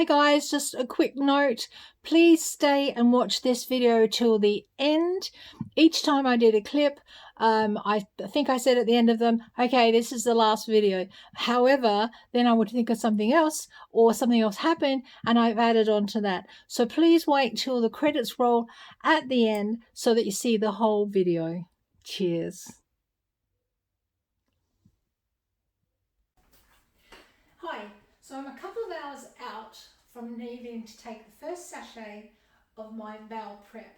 Hi guys, just a quick note. Please stay and watch this video till the end. Each time I did a clip, I think I said at the end of them, okay, this is the last video. However, then I would think of something else or something else happened and I've added on to that. So please wait till the credits roll at the end so that you see the whole video. Cheers. Hi, so I'm a couple of hours out from needing to take the first sachet of my bowel prep.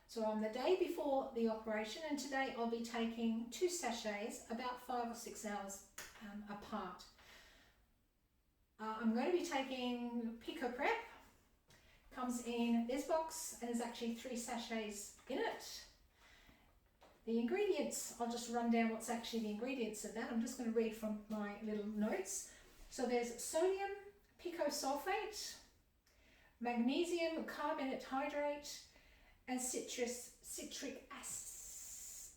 So on the day before the operation, and today I'll be taking 2 sachets about 5 or 6 hours apart. I'm going to be taking Pico Prep. Comes in this box and there's actually 3 sachets in it. The ingredients, I'll just run down what's actually the ingredients of that. I'm just going to read from my little notes. So there's sodium picosulfate, magnesium carbonate hydrate, and citric acids.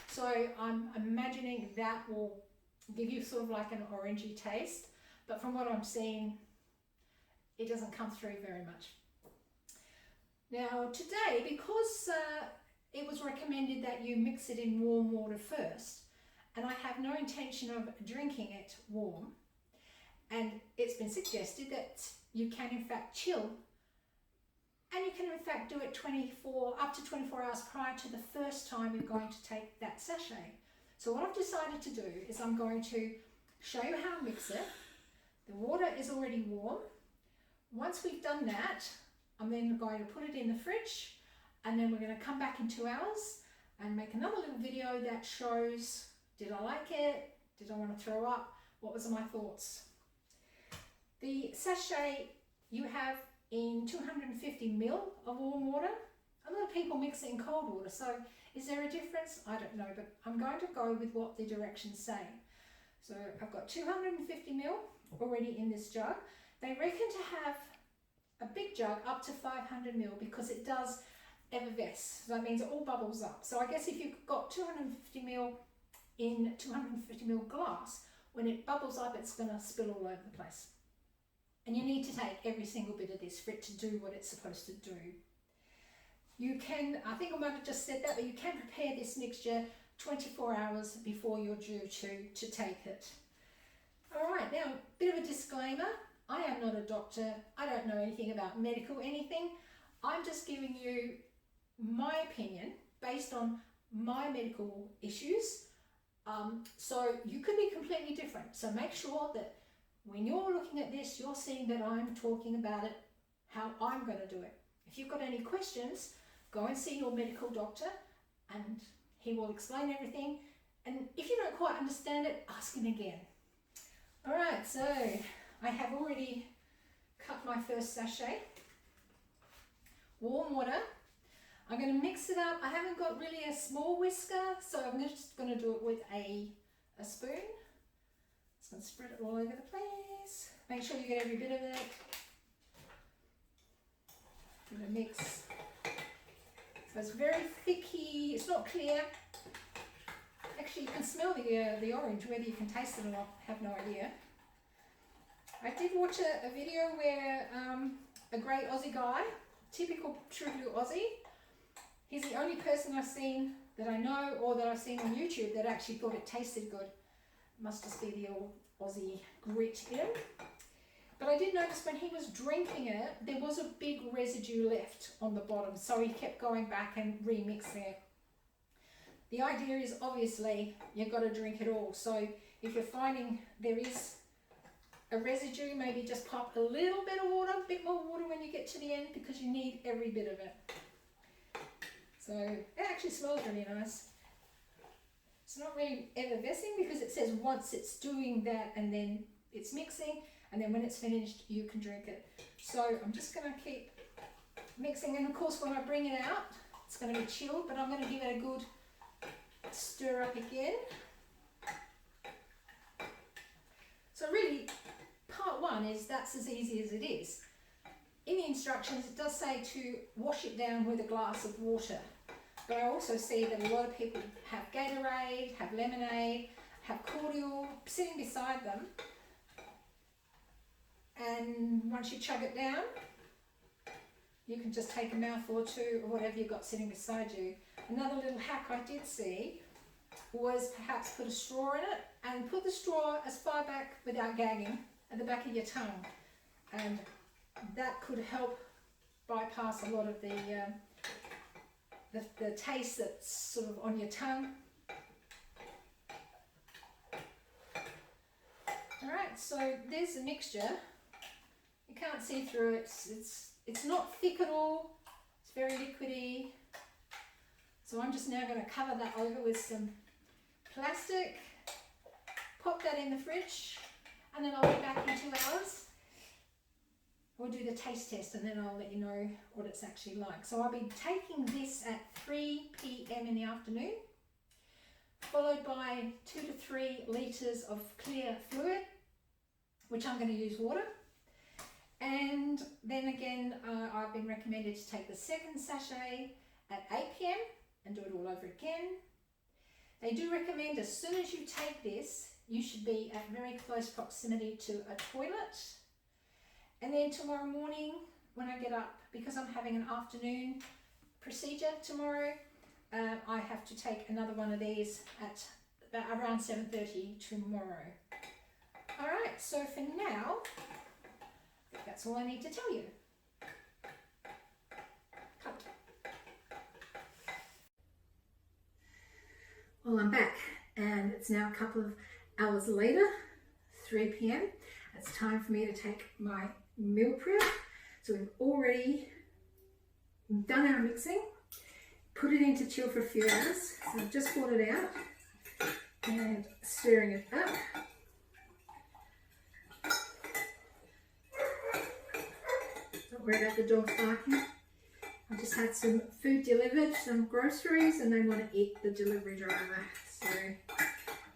So I'm imagining that will give you sort of like an orangey taste, but from what I'm seeing, it doesn't come through very much. Now today, because it was recommended that you mix it in warm water first, and I have no intention of drinking it warm, and it's been suggested that you can in fact chill, and you can in fact do it up to 24 hours prior to the first time you're going to take that sachet. So what I've decided to do is I'm going to show you how to mix it. The water is already warm. Once we've done that, I'm then going to put it in the fridge, and then we're going to come back in 2 hours and make another little video that shows, did I like it? Did I want to throw up? What was my thoughts? The sachet you have in 250 ml of warm water. A lot of people mix it in cold water, so is there a difference? I don't know, but I'm going to go with what the directions say. So I've got 250 ml already in this jug. They reckon to have a big jug up to 500 ml because it does effervesce. So that means it all bubbles up. So I guess if you've got 250 ml in 250 ml glass, when it bubbles up, it's going to spill all over the place. And you need to take every single bit of this for it to do what it's supposed to do. You can, I think I might have just said that, but you can prepare this mixture 24 hours before you're due to take it. All right, now, a bit of a disclaimer. I am not a doctor. I don't know anything about medical anything. I'm just giving you my opinion based on my medical issues. So you could be completely different. So make sure that when you're looking at this, you're seeing that I'm talking about it, how I'm going to do it. If you've got any questions, go and see your medical doctor and he will explain everything. And if you don't quite understand it, ask him again. All right, so I have already cut my first sachet. Warm water. I'm going to mix it up. I haven't got really a small whisker, so I'm just going to do it with a spoon. Just going to spread it all over the place. Make sure you get every bit of it. I'm going to mix. So it's very thicky. It's not clear. Actually, you can smell the orange. Whether you can taste it or not, I have no idea. I did watch a video where a great Aussie guy, typical true blue Aussie, he's the only person I've seen that I know or that I've seen on YouTube that actually thought it tasted good. Must just be the old Aussie grit in him. But I did notice when he was drinking it, there was a big residue left on the bottom, so he kept going back and remixing it. The idea is obviously you've got to drink it all. So if you're finding there is a residue, maybe just pop a little bit of water, a bit more water when you get to the end because you need every bit of it. So it actually smells really nice. It's not really effervescing because it says once it's doing that and then it's mixing, and then when it's finished you can drink it. So I'm just going to keep mixing, and of course when I bring it out it's going to be chilled, but I'm going to give it a good stir up again. So really part one is that's as easy as it is. In the instructions it does say to wash it down with a glass of water. But I also see that a lot of people have Gatorade, have lemonade, have cordial sitting beside them. And once you chug it down, you can just take a mouthful or two or whatever you've got sitting beside you. Another little hack I did see was perhaps put a straw in it and put the straw as far back without gagging at the back of your tongue, and that could help bypass a lot of the taste that's sort of on your tongue. Alright, so there's the mixture. You can't see through it. It's not thick at all. It's very liquidy. So I'm just now going to cover that over with some plastic, pop that in the fridge, and then I'll be back in 2 hours. We'll do the taste test and then I'll let you know what it's actually like. So I'll be taking this at 3 p.m. in the afternoon, followed by 2 to 3 litres of clear fluid, which I'm going to use water. And then again, I've been recommended to take the second sachet at 8 p.m. and do it all over again. They do recommend as soon as you take this, you should be at very close proximity to a toilet. And then tomorrow morning when I get up, because I'm having an afternoon procedure tomorrow, I have to take another one of these at around 7:30 tomorrow. All right, so for now, I think that's all I need to tell you. Cut. Well, I'm back and it's now a couple of hours later, 3 p.m. It's time for me to take my meal prep. So we've already done our mixing, put it into chill for a few hours. So I've just brought it out and stirring it up. Don't worry about the dogs barking. I just had some food delivered, some groceries, and they want to eat the delivery driver. So,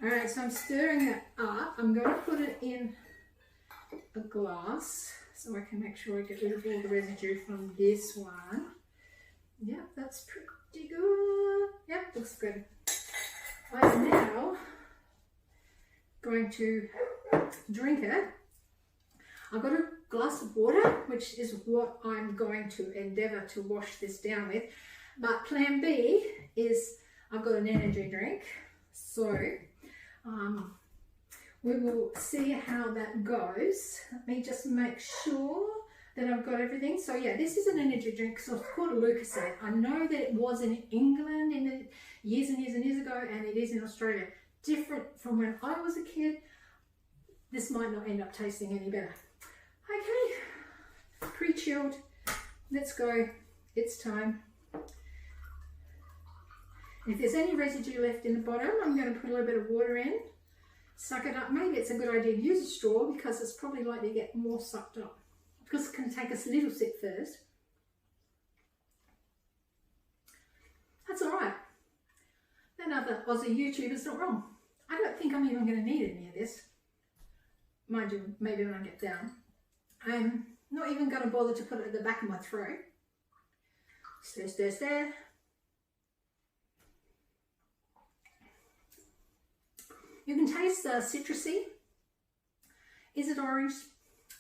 alright, so I'm stirring it up. I'm going to put it in a glass so I can make sure I get rid of all the residue from this one. Yep, that's pretty good. Yep, looks good. I'm now going to drink it. I've got a glass of water, which is what I'm going to endeavour to wash this down with. But plan B is I've got an energy drink. So we will see how that goes. Let me just make sure that I've got everything. So yeah, this is an energy drink. So it's called a Lucozade. I know that it was in England in the years and years and years ago, and it is in Australia. Different from when I was a kid. This might not end up tasting any better. Okay, pre-chilled. Let's go. It's time. If there's any residue left in the bottom, I'm going to put a little bit of water in. Suck it up. Maybe it's a good idea to use a straw because it's probably likely to get more sucked up. Because it's going to take us a little sip first. That's alright. That other Aussie YouTuber's not wrong. I don't think I'm even going to need any of this. Mind you, maybe when I get down. I'm not even going to bother to put it at the back of my throat. Stir, stir, stir. You can taste the citrusy. Is it orange?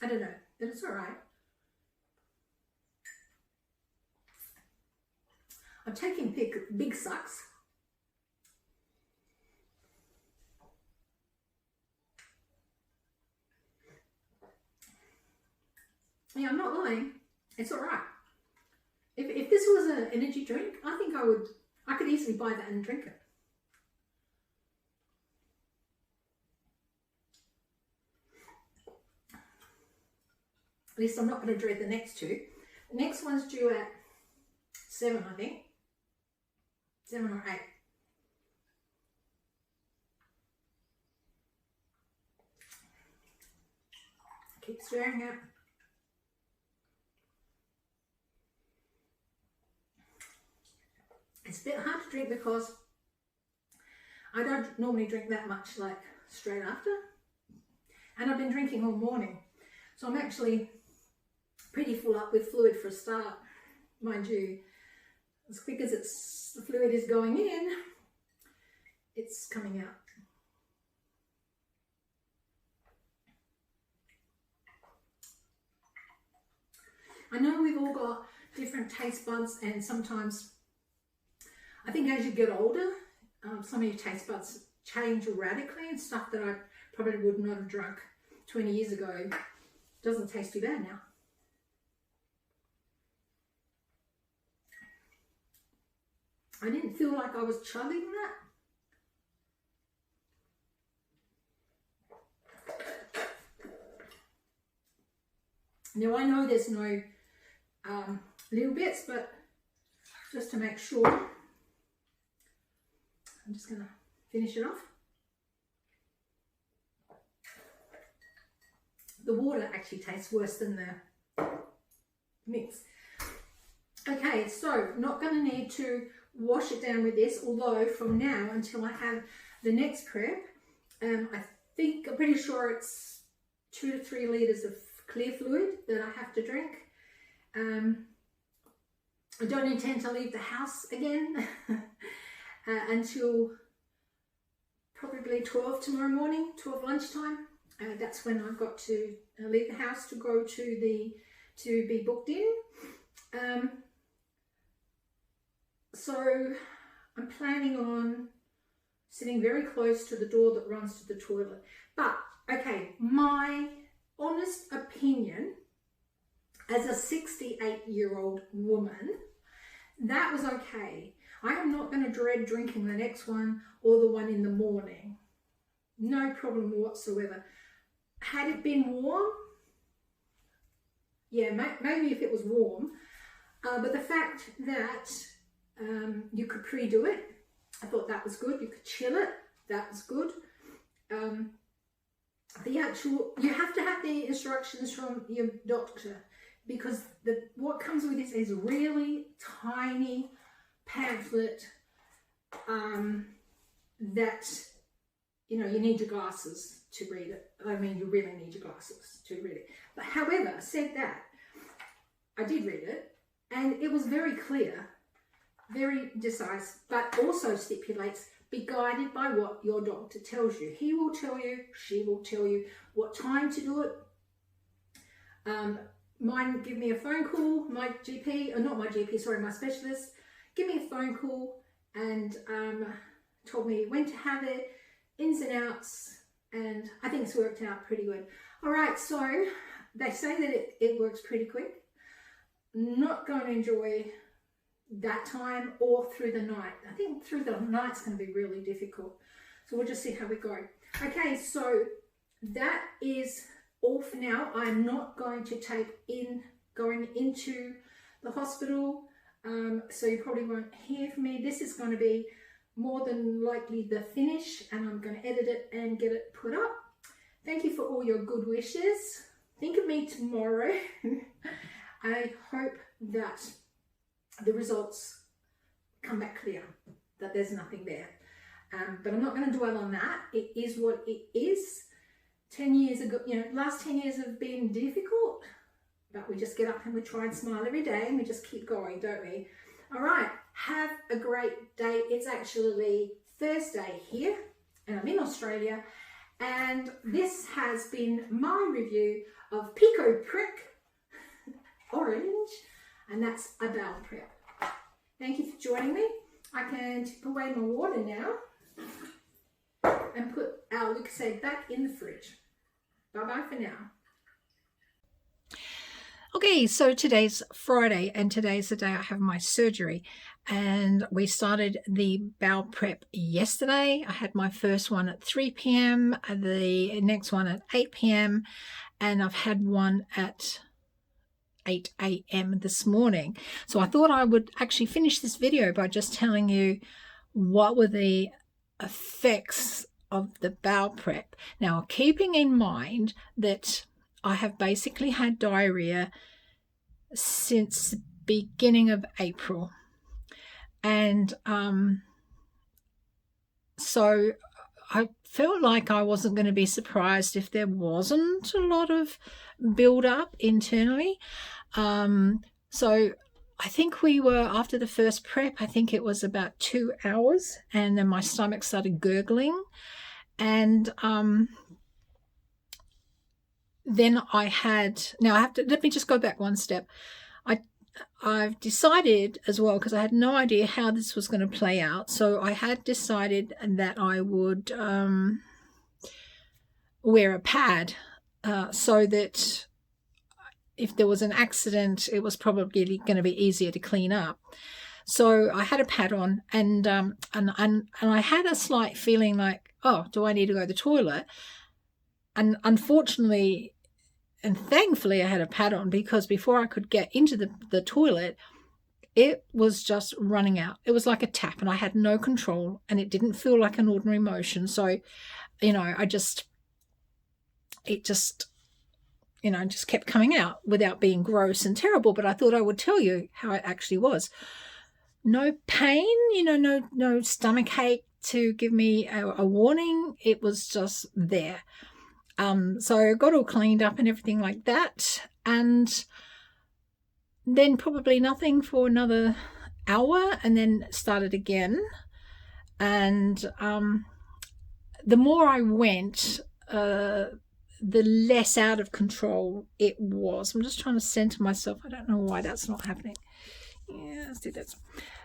I don't know, but it's alright. I'm taking big sucks. Yeah, I'm not lying. It's alright. If this was an energy drink, I think I could easily buy that and drink it. At least I'm not going to dread the next two. The next one's due at 7, I think. 7 or 8. Keep stirring it. It's a bit hard to drink because I don't normally drink that much like straight after. And I've been drinking all morning. So I'm actually pretty full up with fluid for a start. Mind you, as quick as the fluid is going in, it's coming out. I know we've all got different taste buds, and sometimes I think as you get older, some of your taste buds change radically, and stuff that I probably would not have drunk 20 years ago doesn't taste too bad now. I didn't feel like I was chugging that. Now I know there's no little bits, but just to make sure, I'm just going to finish it off. The water actually tastes worse than the mix. Okay, so not going to need to wash it down with this, although from now until I have the next prep, I'm pretty sure it's 2 to 3 litres of clear fluid that I have to drink. I don't intend to leave the house again until probably 12 tomorrow morning, 12 lunchtime. That's when I've got to leave the house to go to be booked in. So I'm planning on sitting very close to the door that runs to the toilet. But okay, my honest opinion as a 68-year-old woman, that was okay. I am not going to dread drinking the next one or the one in the morning. No problem whatsoever. Had it been warm, yeah, maybe if it was warm, but the fact that you could pre-do it, I thought that was good. You could chill it, that was good. You have to have the instructions from your doctor, because what comes with this is a really tiny pamphlet that, you know, you need your glasses to read it. I mean, you really need your glasses to read it. But however, said that, I did read it, and it was very clear, very decisive, but also stipulates be guided by what your doctor tells you. He will tell you, she will tell you what time to do it. Mine give me a phone call, my GP, or not my GP, sorry, my specialist, give me a phone call and told me when to have it, ins and outs, and I think it's worked out pretty good. All right, so they say that it works pretty quick. Not going to enjoy that time or through the night. I think through the night's going to be really difficult. So we'll just see how we go. Okay, so that is all for now. I'm not going to tape in going into the hospital, so you probably won't hear from me. This is going to be more than likely the finish, and I'm going to edit it and get it put up. Thank you for all your good wishes. Think of me tomorrow. I hope that the results come back clear, that there's nothing there. But I'm not going to dwell on that. It is what it is. 10 years ago, you know, last 10 years have been difficult, but we just get up and we try and smile every day, and we just keep going, don't we? All right, have a great day. It's actually Thursday here, and I'm in Australia, and this has been my review of Pico Prick Orange, and that's a bowel prep. Thank you for joining me. I can tip away my water now and put our Lucozade back in the fridge. Bye-bye for now. Okay, so today's Friday, and today's the day I have my surgery, and we started the bowel prep yesterday. I had my first one at 3 p.m, the next one at 8 p.m, and I've had one at 8 a.m. this morning. So I thought I would actually finish this video by just telling you what were the effects of the bowel prep. Now, keeping in mind that I have basically had diarrhea since the beginning of April, and so I felt like I wasn't going to be surprised if there wasn't a lot of build up internally. So I think we were, after the first prep, I think it was about 2 hours, and then my stomach started gurgling, and then let me just go back one step. I've decided as well, because I had no idea how this was going to play out. So I had decided that I would wear a pad so that if there was an accident, it was probably going to be easier to clean up. So I had a pad on, and I had a slight feeling like, oh, do I need to go to the toilet? And unfortunately, and thankfully, I had a pad on, because before I could get into the toilet, it was just running out. It was like a tap, and I had no control, and it didn't feel like an ordinary motion. So, it just kept coming out without being gross and terrible. But I thought I would tell you how it actually was. No pain, no stomach ache to give me a warning. It was just there. So I got all cleaned up and everything like that, and then probably nothing for another hour, and then started again. And the more I went, the less out of control it was. I'm just trying to center myself. I don't know why that's not happening. Yeah, let's do that.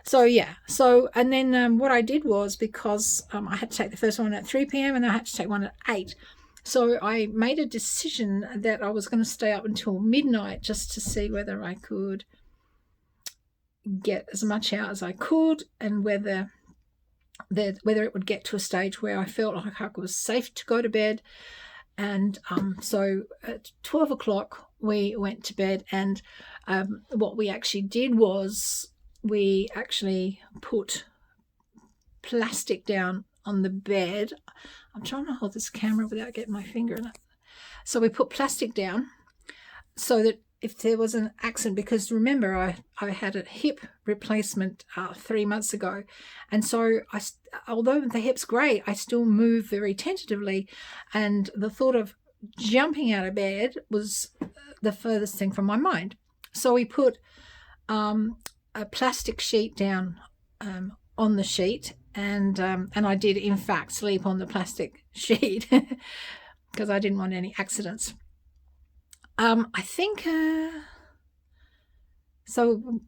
So and then what I did was, because I had to take the first one at 3 p.m. and then I had to take one at 8. So I made a decision that I was going to stay up until midnight just to see whether I could get as much out as I could, and whether it would get to a stage where I felt like I was safe to go to bed. And so at 12 o'clock we went to bed, and what we actually did was we actually put plastic down on the bed. I'm trying to hold this camera without getting my finger in it. So we put plastic down so that if there was an accident, because remember I had a hip replacement 3 months ago, and so although the hip's great, I still move very tentatively, and the thought of jumping out of bed was the furthest thing from my mind. So we put a plastic sheet down on the sheet, and I did in fact sleep on the plastic sheet because I didn't want any accidents. I think so.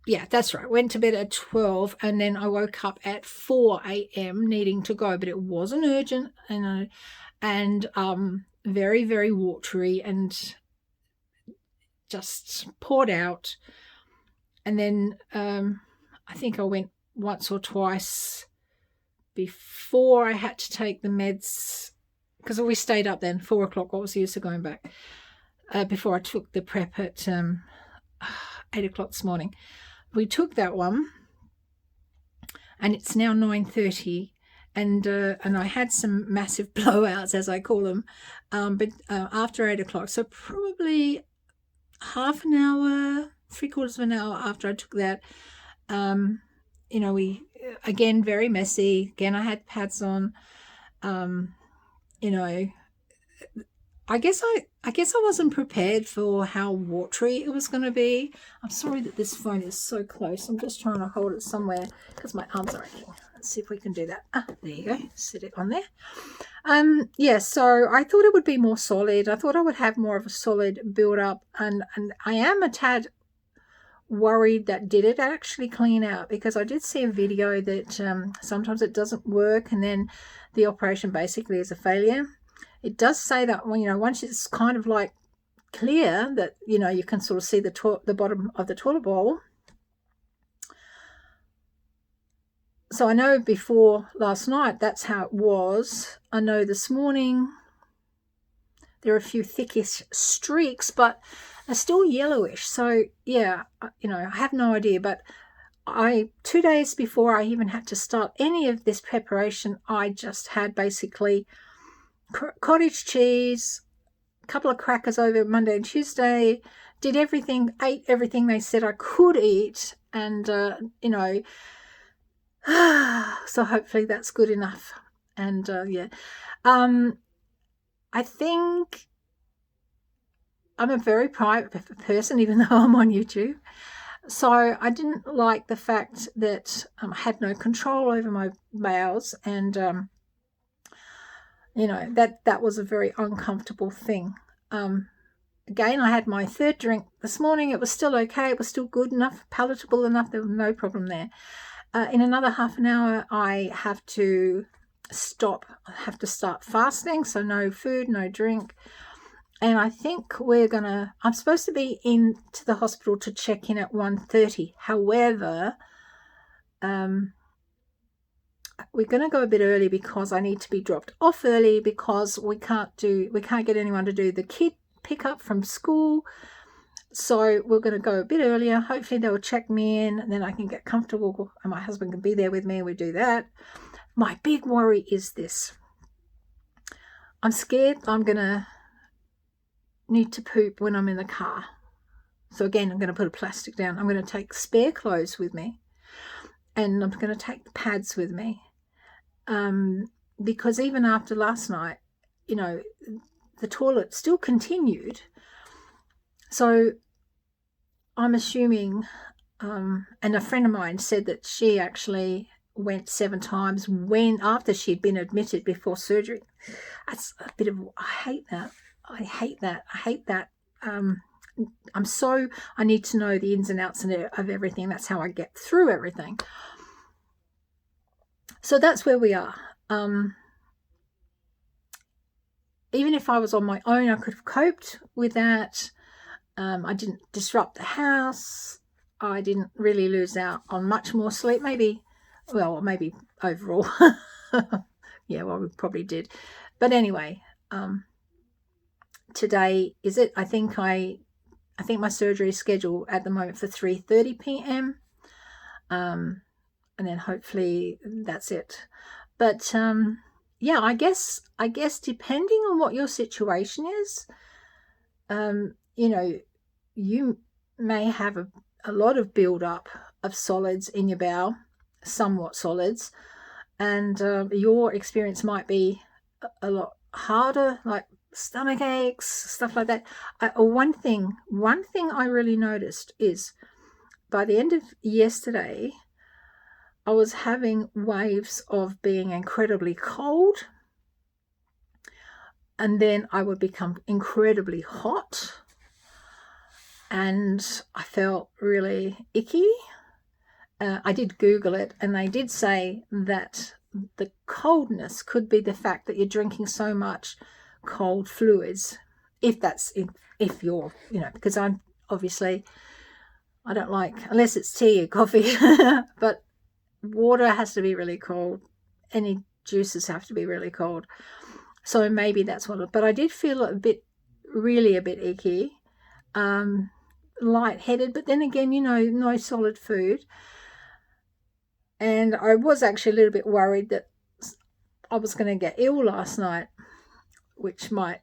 Yeah, that's right. Went to bed at 12, and then I woke up at 4 a.m. needing to go, but it wasn't urgent, and very, very watery, and just poured out. And then I think I went once or twice before I had to take the meds, because we stayed up then, 4 o'clock. What was the use of going back? Before I took the prep at 8 o'clock this morning. We took that one, and it's now 9:30, and I had some massive blowouts, as I call them, but after 8 o'clock, so probably half an hour, 3/4 of an hour after I took that, we, again, very messy. Again, I had pads on. I guess I wasn't prepared for how watery it was going to be. I'm sorry that this phone is so close. I'm just trying to hold it somewhere because my arms are aching. Let's see if we can do that. There you go. Sit it on there. So I thought it would be more solid. I thought I would have more of a solid build up, and I am a tad worried that did it actually clean out, because I did see a video that sometimes it doesn't work, and then the operation basically is a failure. It does say that, once it's kind of like clear, that, you can sort of see the bottom of the toilet bowl. So I know before last night, that's how it was. I know this morning there are a few thickish streaks, but they're still yellowish. So, yeah, I have no idea. But 2 days before I even had to start any of this preparation, I just had basically cottage cheese, a couple of crackers over Monday and Tuesday, ate everything they said I could eat, and so hopefully that's good enough. And I think I'm a very private person, even though I'm on YouTube. So I didn't like the fact that I had no control over my bowels, and that was a very uncomfortable thing. Again, I had my third drink this morning. It was still okay. It was still good enough, palatable enough. There was no problem there. In another half an hour, I have to stop. I have to start fasting, so no food, no drink. And I think I'm supposed to be into the hospital to check in at 1:30. However, we're going to go a bit early because I need to be dropped off early because we can't get anyone to do the kid pick up from school. So we're going to go a bit earlier. Hopefully they'll check me in and then I can get comfortable and my husband can be there with me. We do that. My big worry is this. I'm scared I'm going to need to poop when I'm in the car. So again, I'm going to put a plastic down. I'm going to take spare clothes with me and I'm going to take the pads with me. Because even after last night, the toilet still continued. So I'm assuming, and a friend of mine said that she actually went 7 times after she'd been admitted before surgery. That's a bit of, I hate that. I hate that. I need to know the ins and outs of everything. That's how I get through everything. So that's where we are. Even if I was on my own, I could have coped with that. I didn't disrupt the house. I didn't really lose out on much more sleep. Maybe overall. Yeah, well, we probably did. But anyway, today is it? I think my surgery is scheduled at the moment for 3:30 p.m. And then hopefully that's it. But yeah, I guess depending on what your situation is, you may have a lot of build-up of solids in your bowel, somewhat solids, and your experience might be a lot harder, like stomach aches, stuff like that. One thing I really noticed is by the end of yesterday, I was having waves of being incredibly cold, and then I would become incredibly hot, and I felt really icky. I did Google it, and they did say that the coldness could be the fact that you're drinking so much cold fluids. If you're, because I'm obviously, I don't like, unless it's tea or coffee, but water has to be really cold. Any juices have to be really cold. So maybe that's but I did feel a bit icky, lightheaded, but then again, no solid food. And I was actually a little bit worried that I was going to get ill last night, which might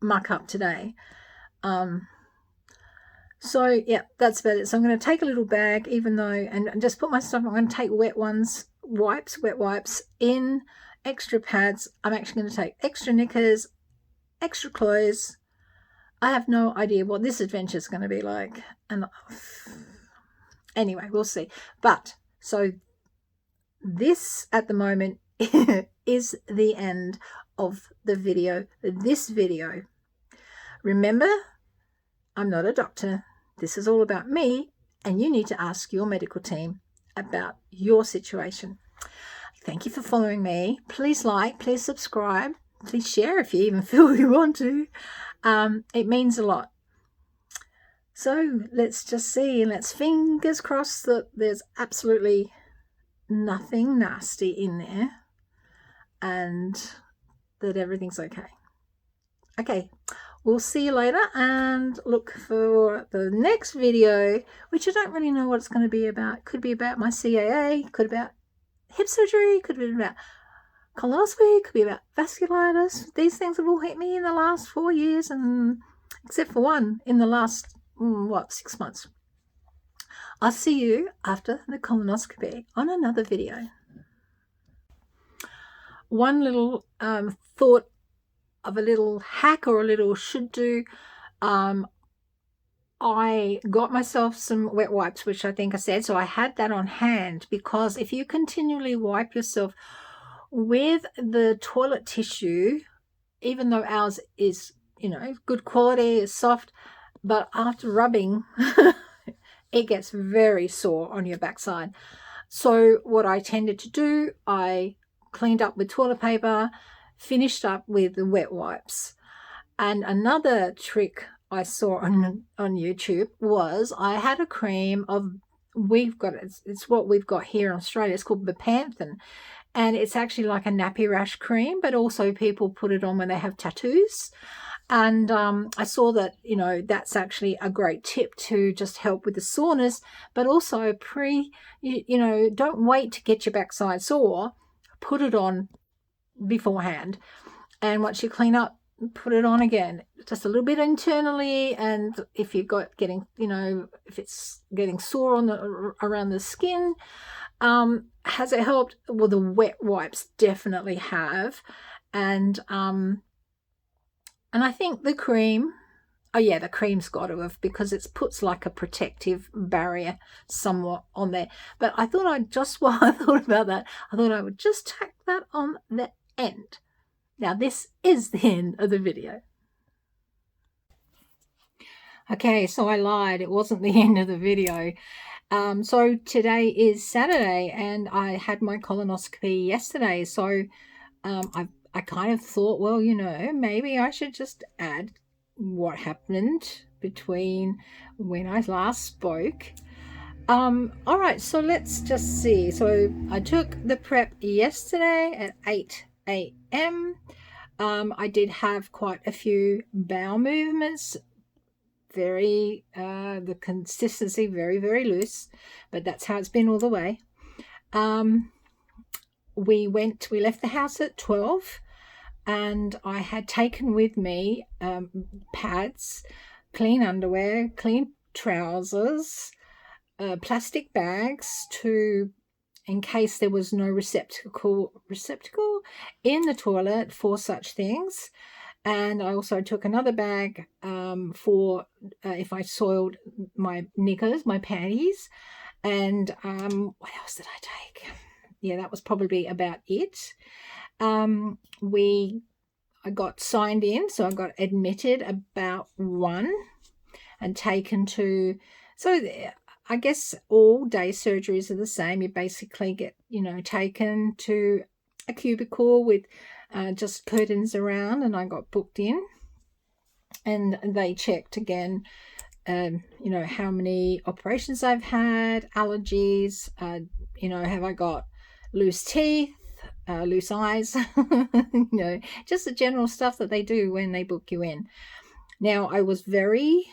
muck up today. So yeah, that's about it. So I'm going to take a little bag, and just put my stuff. I'm going to take wet wipes in, extra pads. I'm actually going to take extra knickers, extra clothes. I have no idea what this adventure is going to be like, and anyway, we'll see. But so this at the moment is the end of the video. This video. Remember, I'm not a doctor. This is all about me, and you need to ask your medical team about your situation. Thank you for following me. Please like, please subscribe, please share if you even feel you want to. It means a lot. So let's just see, and let's fingers crossed that there's absolutely nothing nasty in there and that everything's okay. Okay. We'll see you later, and look for the next video, which I don't really know what it's going to be about. Could be about my CAA, could be about hip surgery, could be about colonoscopy, could be about vasculitis. These things have all hit me in the last 4 years, and except for one in the last 6 months. I'll see you after the colonoscopy on another video. One little thought of a little hack or a little should do. I got myself some wet wipes, which I think I said, so I had that on hand, because if you continually wipe yourself with the toilet tissue even though ours is, you know, good quality, it's soft, but after rubbing, it gets very sore on your backside. So what I tended to do, I cleaned up with toilet paper, finished up with the wet wipes. And another trick I saw on YouTube was I had a cream of, it's what we've got here in Australia. It's called Bepanthen. And it's actually like a nappy rash cream, but also people put it on when they have tattoos. And I saw that, you know, that's actually a great tip to just help with the soreness, but also you know, don't wait to get your backside sore. Put it on beforehand. And once you clean up, put it on again, just a little bit internally. And if you've got getting, you know, if it's getting sore on around the skin, has it helped? Well, the wet wipes definitely have. And I think the cream, oh yeah, the cream's got to have, because it puts like a protective barrier somewhat on there. But I thought while I thought about that, I thought I would just tack that on the end. Now, this is the end of the video. Okay, so I lied. It wasn't the end of the video. So today is Saturday, and I had my colonoscopy yesterday. So I kind of thought, well, you know, maybe I should just add what happened between when I last spoke. All right, so let's just see. So I took the prep yesterday at 8 a.m. I did have quite a few bowel movements, the consistency very, very loose, but that's how it's been all the way. We left the house at 12, and I had taken with me pads, clean underwear, clean trousers, plastic bags in case there was no receptacle in the toilet for such things. And I also took another bag for if I soiled my knickers, my panties. And what else did I take? Yeah, that was probably about it. I got signed in, so I got admitted about 1 and taken to, so I guess all day surgeries are the same. You basically get, you know, taken to a cubicle with just curtains around, and I got booked in, and they checked again, you know, how many operations I've had, allergies, you know, have I got loose teeth, loose eyes, you know, just the general stuff that they do when they book you in. Now, I was very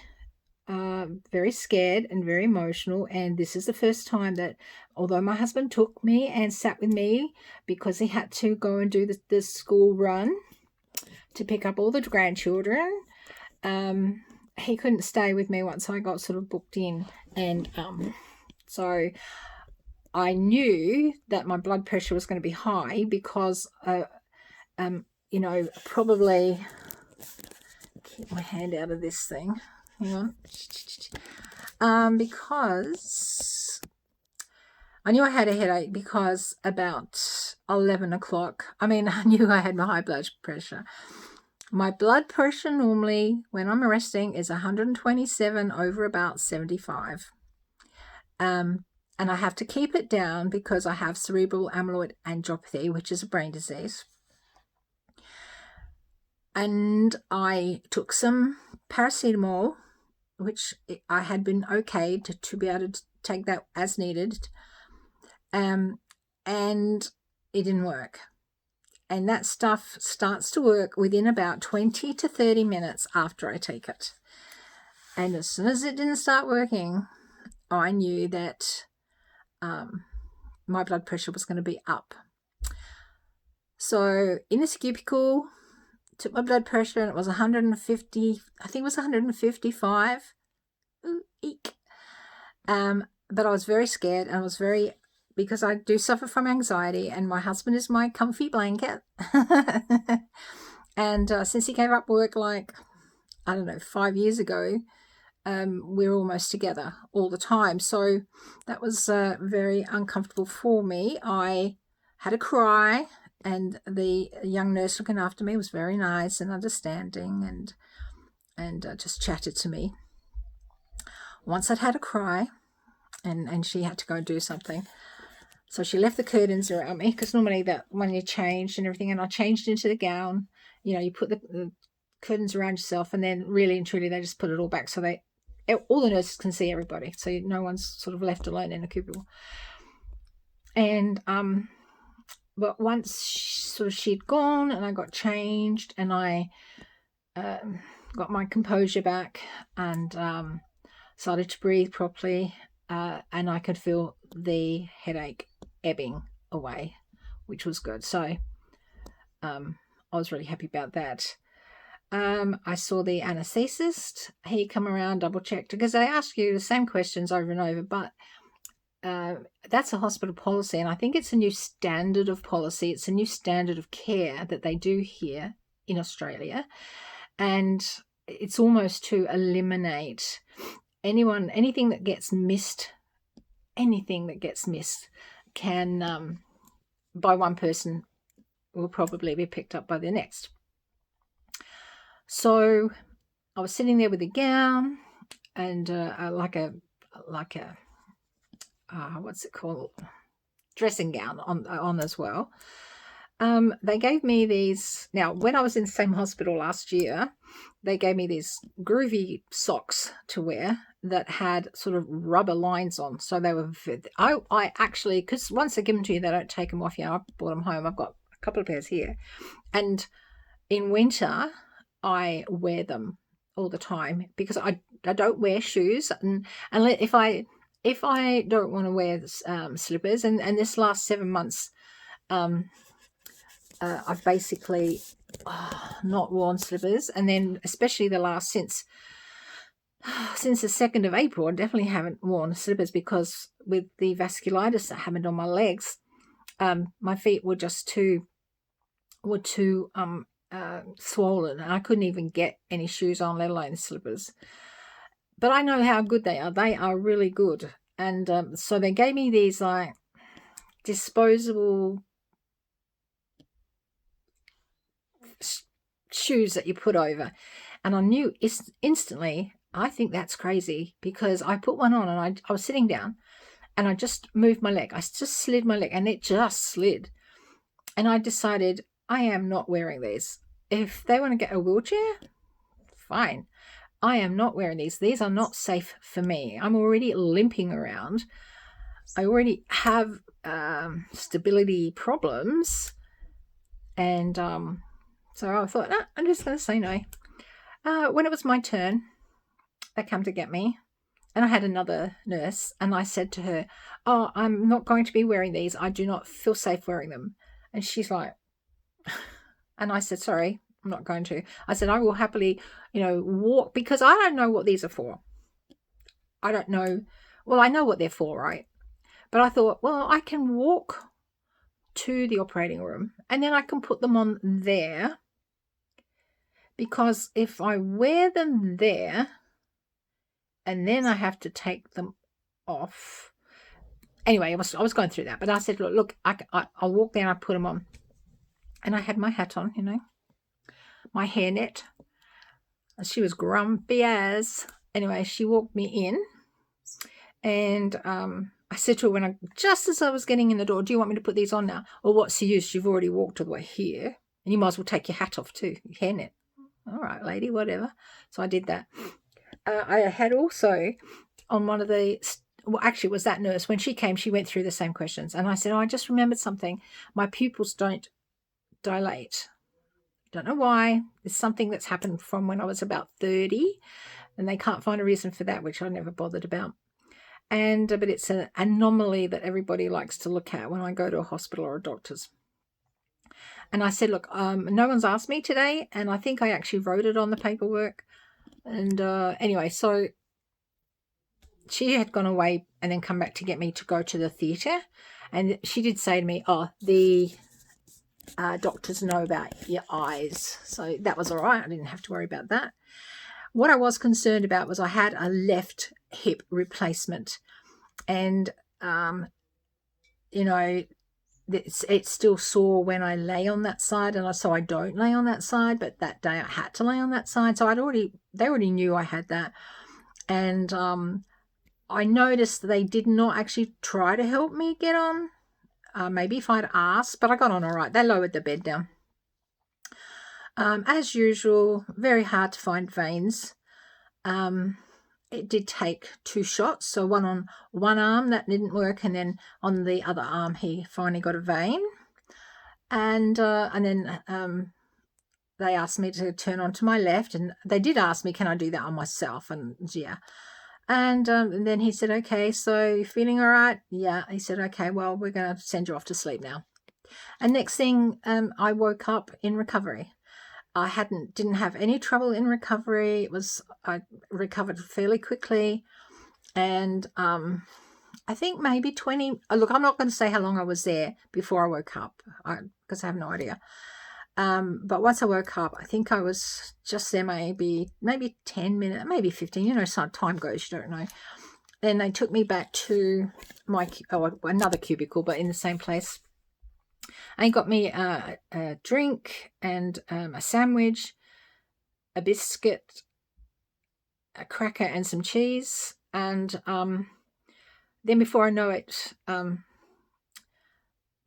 scared and very emotional, and this is the first time that, although my husband took me and sat with me because he had to go and do the school run to pick up all the grandchildren, he couldn't stay with me once I got sort of booked in. And so I knew that my blood pressure was going to be high because you know, probably keep my hand out of this thing. Hang on. Because I knew I had a headache because about 11 o'clock, I knew I had my high blood pressure. My blood pressure normally when I'm resting is 127 over about 75. And I have to keep it down because I have cerebral amyloid angiopathy, which is a brain disease. And I took some paracetamol, which I had been okay to be able to take that as needed. And it didn't work. And that stuff starts to work within about 20 to 30 minutes after I take it. And as soon as it didn't start working, I knew that my blood pressure was going to be up. So in this cubicle, took my blood pressure, and it was 150, I think it was 155. Ooh, eek. But I was very scared, and I was because I do suffer from anxiety, and my husband is my comfy blanket. And since he gave up work, like, I don't know, 5 years ago, we're almost together all the time. So that was very uncomfortable for me. I had a cry and the young nurse looking after me was very nice and understanding, and just chatted to me. Once I'd had a cry, and she had to go do something, so she left the curtains around me, because normally that when you changed and everything, and I changed into the gown, you put the curtains around yourself, and then really and truly they just put it all back so all the nurses can see everybody, so no one's sort of left alone in a cubicle. And but once she'd gone and I got changed and I got my composure back and started to breathe properly, and I could feel the headache ebbing away, which was good. So I was really happy about that. I saw the anaesthetist. He come around, double checked, because they ask you the same questions over and over, but that's a hospital policy, and I think it's a new standard of policy. It's a new standard of care that they do here in Australia, and it's almost to eliminate anything that gets missed. Anything that gets missed can, by one person, will probably be picked up by the next. So I was sitting there with a gown and like a what's it called, dressing gown on as well. They gave me these. Now, when I was in the same hospital last year, they gave me these groovy socks to wear that had sort of rubber lines on. So they were, I actually, because once they give them to you, they don't take them off you. I brought them home. I've got a couple of pairs here. And in winter, I wear them all the time because I don't wear shoes. And if I don't want to wear slippers, and this last 7 months, I've basically not worn slippers, and then especially the last since the 2nd of April, I definitely haven't worn slippers because with the vasculitis that happened on my legs, my feet were just too swollen, and I couldn't even get any shoes on, let alone slippers. But I know how good they are. They are really good, and so they gave me these like disposable shoes that you put over, and I knew instantly, I think that's crazy, because I put one on and I was sitting down and I just moved my leg. I just slid my leg and it just slid, and I decided I am not wearing these. If they want to get a wheelchair, fine. I am not wearing these. These are not safe for me. I'm already limping around. I already have stability problems, and so I thought, no, I'm just going to say no. When it was my turn, they come to get me, and I had another nurse, and I said to her, oh, I'm not going to be wearing these. I do not feel safe wearing them. And she's like, and I said, sorry, I'm not going to. I said, I will happily, walk, because I don't know what these are for. I don't know. Well, I know what they're for, right? But I thought, well, I can walk to the operating room and then I can put them on there, because if I wear them there and then I have to take them off. Anyway, I was going through that, but I said, look, I'll walk there and I put them on. And I had my hat on, my hairnet. She was grumpy as. Anyway, she walked me in, and I said to her just as I was getting in the door, do you want me to put these on now? Or what's the use? You've already walked all the way here, and you might as well take your hat off too, your hairnet. All right, lady, whatever. So I did that. I had also on one of the, well, actually it was that nurse, when she came, she went through the same questions. And I said, I just remembered something. My pupils don't dilate. Don't know why. It's something that's happened from when I was about 30, and they can't find a reason for that, which I never bothered about. And but it's an anomaly that everybody likes to look at when I go to a hospital or a doctor's. And I said, look, no one's asked me today, and I think I actually wrote it on the paperwork. And anyway, so she had gone away and then come back to get me to go to the theatre, and she did say to me, oh, the doctors know about your eyes. So that was all right. I didn't have to worry about that. What I was concerned about was I had a left hip replacement, and it's still sore when I lay on that side, and so I don't lay on that side, but that day I had to lay on that side, so they already knew I had that. And I noticed they did not actually try to help me get on. Maybe if I'd asked, but I got on all right. They lowered the bed down. As usual, very hard to find veins. It did take 2 shots, so one on one arm that didn't work, and then on the other arm he finally got a vein. And then they asked me to turn on to my left, and they did ask me, can I do that on myself? And yeah. And then he said, okay, so you feeling all right? Yeah. He said, okay, well, we're going to send you off to sleep now. And next thing, I woke up in recovery. I didn't have any trouble in recovery. I recovered fairly quickly. And I think maybe 20, look, I'm not going to say how long I was there before I woke up, because I have no idea. But once I woke up, I think I was just there maybe 10 minutes, maybe 15, some time goes, you don't know. Then they took me back to another cubicle, but in the same place. And he got me a drink and a sandwich, a biscuit, a cracker and some cheese. And then before I know it,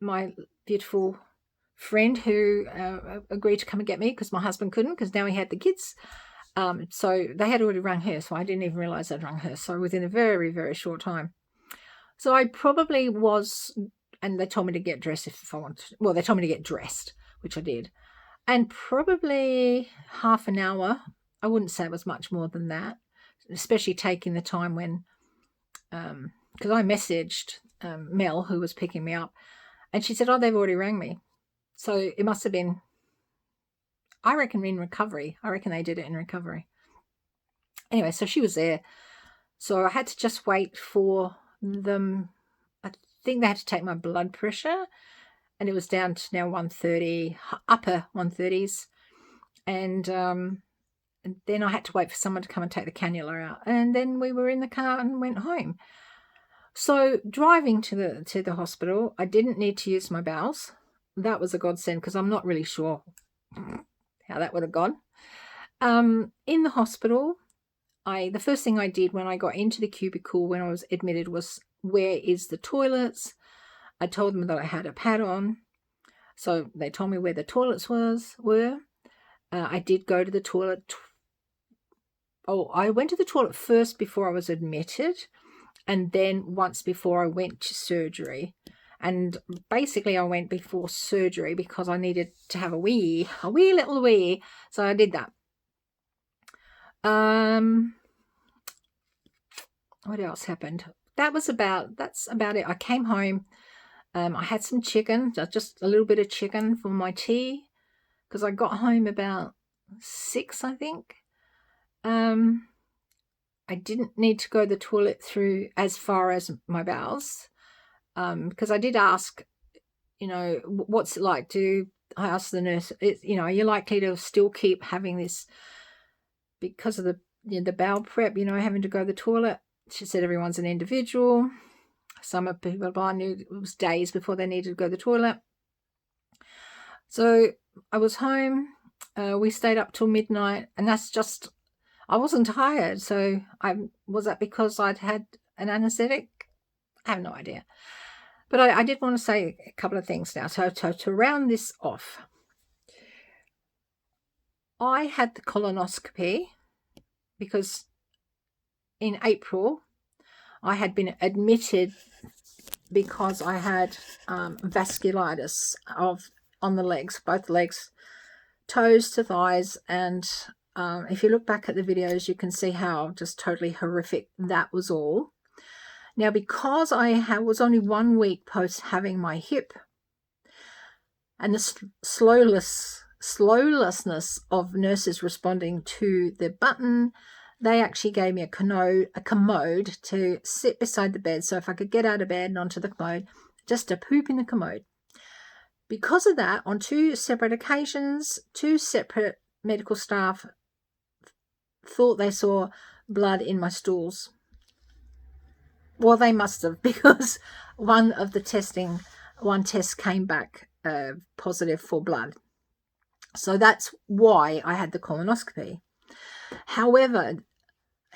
my beautiful friend who agreed to come and get me, because my husband couldn't, because now he had the kids. So they had already rung her, so I didn't even realize they'd rung her. So within a very, very short time. So I probably was, and they told me to get dressed if I wanted. Well, they told me to get dressed, which I did. And probably half an hour, I wouldn't say it was much more than that, especially taking the time when, because I messaged Mel, who was picking me up, and she said, oh, they've already rang me. So it must have been, I reckon, in recovery. I reckon they did it in recovery. Anyway, so she was there. So I had to just wait for them. I think they had to take my blood pressure, and it was down to now 130, upper 130s. And then I had to wait for someone to come and take the cannula out. And then we were in the car and went home. So driving to the hospital, I didn't need to use my bowels. That was a godsend, because I'm not really sure how that would have gone. In the hospital, the first thing I did when I got into the cubicle when I was admitted was, where is the toilets? I told them that I had a pad on. So they told me where the toilets were. I did go to the toilet. I went to the toilet first before I was admitted, and then once before I went to surgery. And basically I went before surgery because I needed to have a wee little wee. So I did that. What else happened? That's about it. I came home. I had some chicken, just a little bit of chicken for my tea, because I got home about 6, I think. I didn't need to go to the toilet through as far as my bowels. Because I did ask, what's it like? I asked the nurse, are you likely to still keep having this because of the bowel prep, having to go to the toilet? She said everyone's an individual. Some of people I knew it was days before they needed to go to the toilet. So I was home. We stayed up till midnight, and that's just, I wasn't tired. So was that because I'd had an anesthetic? I have no idea. But I did want to say a couple of things now. So to round this off, I had the colonoscopy because in April I had been admitted because I had vasculitis on the legs, both legs, toes to thighs. And if you look back at the videos, you can see how just totally horrific that was all. Now, because I was only 1 week post having my hip, and the slowlessness of nurses responding to the button, they actually gave me a commode to sit beside the bed. So if I could get out of bed and onto the commode, just to poop in the commode. Because of that, on 2 separate occasions, 2 separate medical staff thought they saw blood in my stools. Well, they must have, because one of the testing one test came back positive for blood. So that's why I had the colonoscopy. However,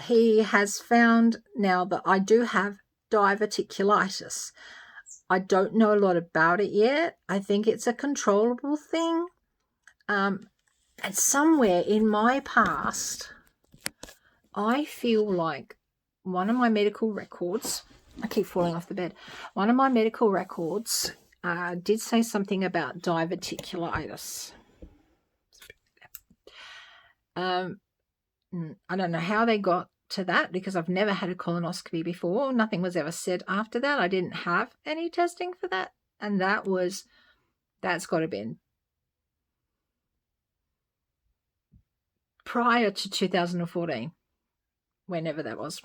he has found now that I do have diverticulitis. I don't know a lot about it yet. I think it's a controllable thing. And somewhere in my past, I feel like one of my medical records, I keep falling off the bed, one of my medical records did say something about diverticulitis. I don't know how they got to that because I've never had a colonoscopy before. Nothing was ever said after that. I didn't have any testing for that. And that's got to be prior to 2014, whenever that was.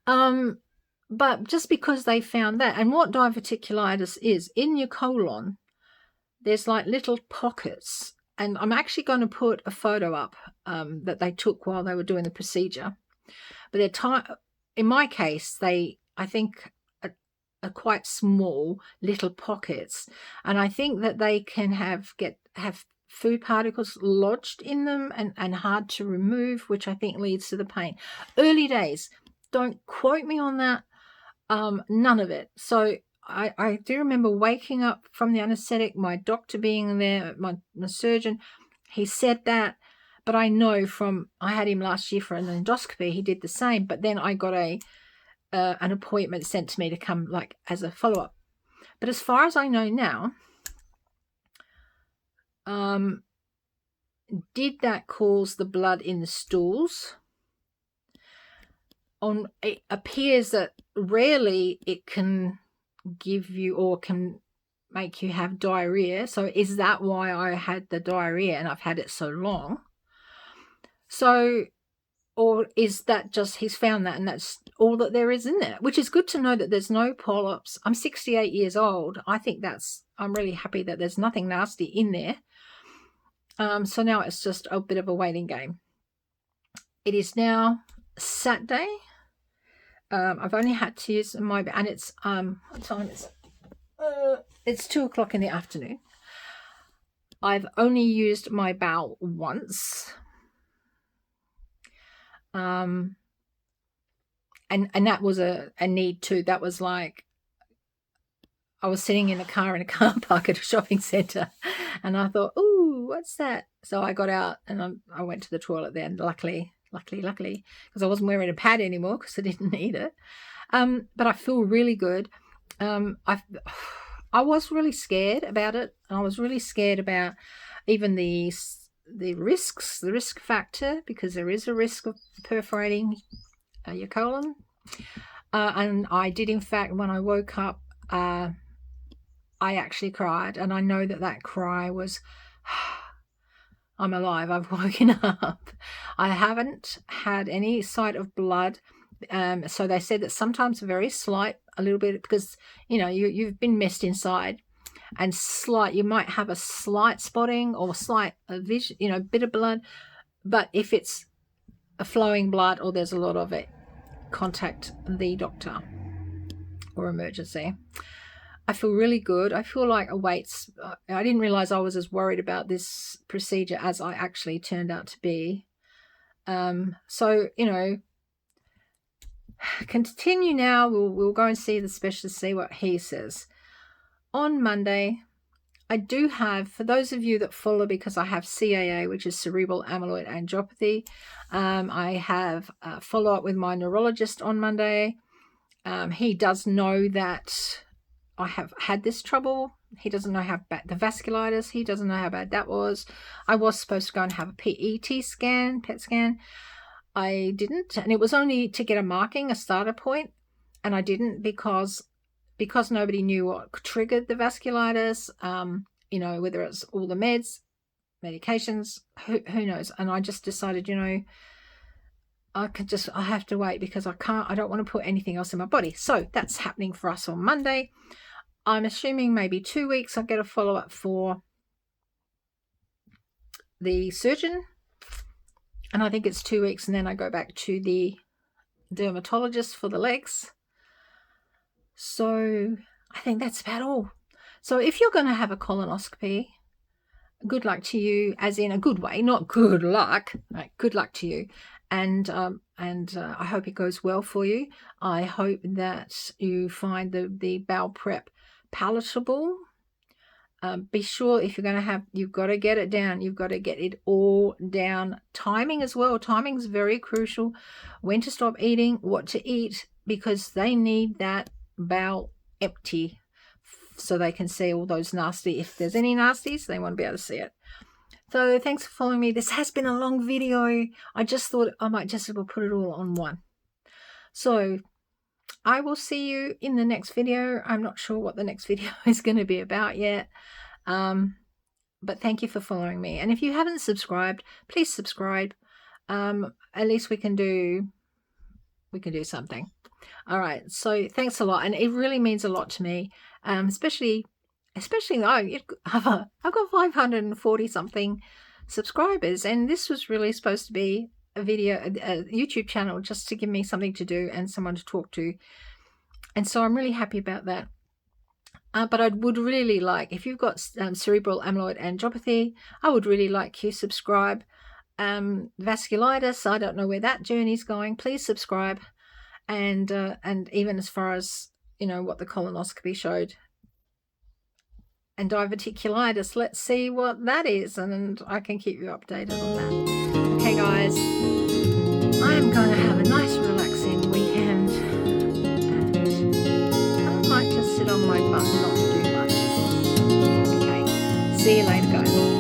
But just because they found that, and what diverticulitis is, in your colon, there's like little pockets. And I'm actually going to put a photo up that they took while they were doing the procedure. But in my case, I think, are quite small little pockets. And I think that they can have food particles lodged in them and hard to remove, which I think leads to the pain. Early days, don't quote me on that, none of it. So I do remember waking up from the anesthetic, my doctor being there, my surgeon, he said that, but I know I had him last year for an endoscopy, he did the same, but then I got an appointment sent to me to come like as a follow-up. But as far as I know now, did that cause the blood in the stools? It appears that rarely it can give you or can make you have diarrhea. So is that why I had the diarrhea and I've had it so long? So, or is that just he's found that and that's all that there is in there, which is good to know that there's no polyps. I'm 68 years old. I think I'm really happy that there's nothing nasty in there. So now it's just a bit of a waiting game. It is now Saturday. I've only had to use and it's what time is it? It's 2:00 in the afternoon. I've only used my bowel once. And that was a need to. That was like I was sitting in a car park at a shopping centre, and I thought, "Ooh, what's that?" So I got out and I went to the toilet there, and luckily, because I wasn't wearing a pad anymore because I didn't need it. But I feel really good. I was really scared about it. I was really scared about even the risk factor, because there is a risk of perforating your colon. And I did, in fact, when I woke up, I actually cried, and I know that cry was, I'm alive, I've woken up. I haven't had any sight of blood. So they said that sometimes very slight, a little bit, because, you've been messed inside, and slight, you might have a slight spotting or slight vision, bit of blood. But if it's a flowing blood or there's a lot of it, contact the doctor or emergency. I feel really good. I feel like I didn't realize I was as worried about this procedure as I actually turned out to be. So, continue now. We'll go and see the specialist, see what he says. On Monday, I do have, for those of you that follow, because I have CAA, which is cerebral amyloid angiopathy, I have a follow-up with my neurologist on Monday. He does know that I have had this trouble. He doesn't know how bad the vasculitis, he doesn't know how bad that was. I was supposed to go and have a PET scan. I didn't, and it was only to get a starter point, and I didn't because nobody knew what triggered the vasculitis, whether it's all the medications, who knows. And I just decided, I have to wait because I don't want to put anything else in my body. So that's happening for us on Monday. I'm assuming maybe 2 weeks I'll get a follow-up for the surgeon. And I think it's 2 weeks, and then I go back to the dermatologist for the legs. So I think that's about all. So if you're going to have a colonoscopy, good luck to you, as in a good way, not good luck, right? Good luck to you. And I hope it goes well for you. I hope that you find the bowel prep palatable. Be sure if you're going to have, you've got to get it down. You've got to get it all down. Timing as well. Timing is very crucial. When to stop eating, what to eat, because they need that bowel empty so they can see all those nasty. If there's any nasties, they want to be able to see it. So thanks for following me. This has been a long video. I just thought I might just put it all on one. So I will see you in the next video. I'm not sure what the next video is going to be about yet. But thank you for following me. And if you haven't subscribed, please subscribe. At least we can do something. All right. So thanks a lot. And it really means a lot to me. Especially I've got 540 something subscribers. And this was really supposed to be a YouTube channel just to give me something to do and someone to talk to. And so I'm really happy about that. But I would really like, if you've got cerebral amyloid angiopathy, I would really like you subscribe. Vasculitis, I don't know where that journey's going. Please subscribe. And even as far as, what the colonoscopy showed. And diverticulitis, let's see what that is. And I can keep you updated on that. Okay, guys, I am going to have a nice relaxing weekend. And I might just sit on my butt and not do much. Okay, see you later, guys.